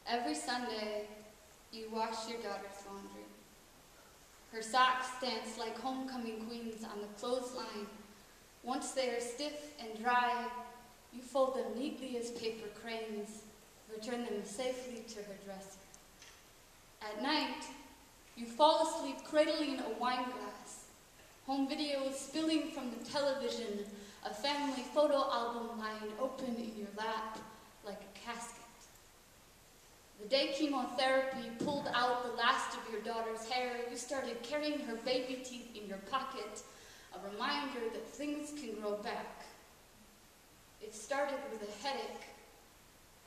Every Sunday, you wash your daughter's laundry. Her socks dance like homecoming queens on the clothesline. Once they are stiff and dry, you fold them neatly as paper cranes, return them safely to her dresser. At night, you fall asleep cradling a wine glass, home videos spilling from the television, a family photo album lying open in your lap like a casket. The day chemotherapy pulled out the last of your daughter's hair, you started carrying her baby teeth in your pocket, a reminder that things can grow back. It started with a headache,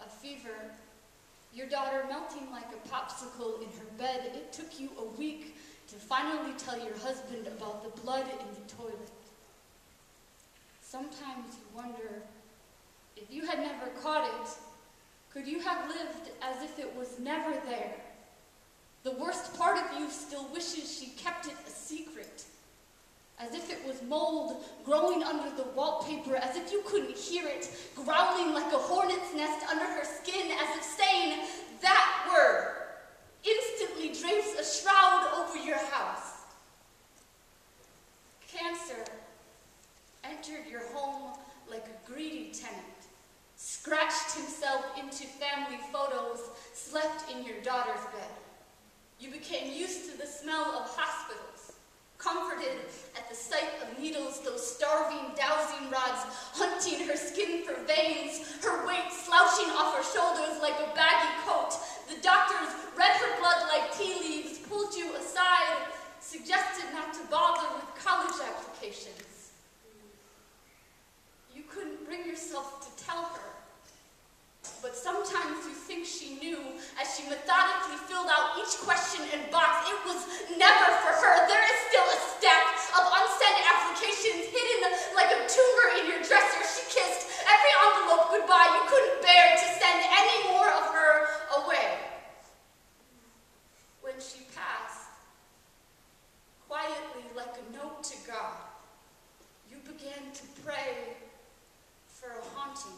a fever, your daughter melting like a popsicle in her bed. It took you a week to finally tell your husband about the blood in the toilet. Sometimes you wonder, if you had never caught it, could you have lived as if it was never there? The worst part of you still wishes she kept it a secret, as if it was mold growing under the wallpaper, as if you couldn't hear it, growling like a hornet's nest under her skin, as if saying, that word instantly drapes a shroud over your house. Cancer entered your home like a greedy tenant, scratched himself into family photos, slept in your daughter's bed. You became used to the smell of hospitals, comforted at the sight of needles, those starving dowsing rods hunting her skin for veins, her weight slouching off her shoulders like a baggy coat. The doctors read her blood like tea leaves, pulled you aside, suggested not to bother with college applications. You couldn't bring yourself to tell her, but sometimes you think she knew as she methodically filled out each question and box. It was never for her. There is still a stack of unsent applications hidden like a tumor in your dresser. She kissed every envelope goodbye. You couldn't bear to send any more of her away. When she passed, quietly like a note to God, you began to pray for a haunting.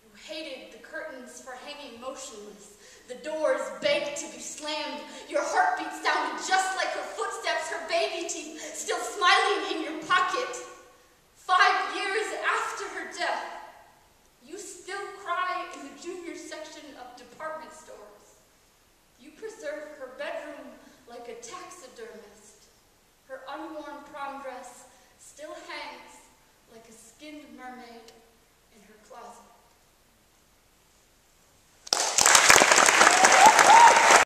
You hated the curtains for hanging motionless. The doors begged to be slammed. Your heartbeat sounded just like her footsteps, her baby teeth still smiling in your pocket. 5 years after her death,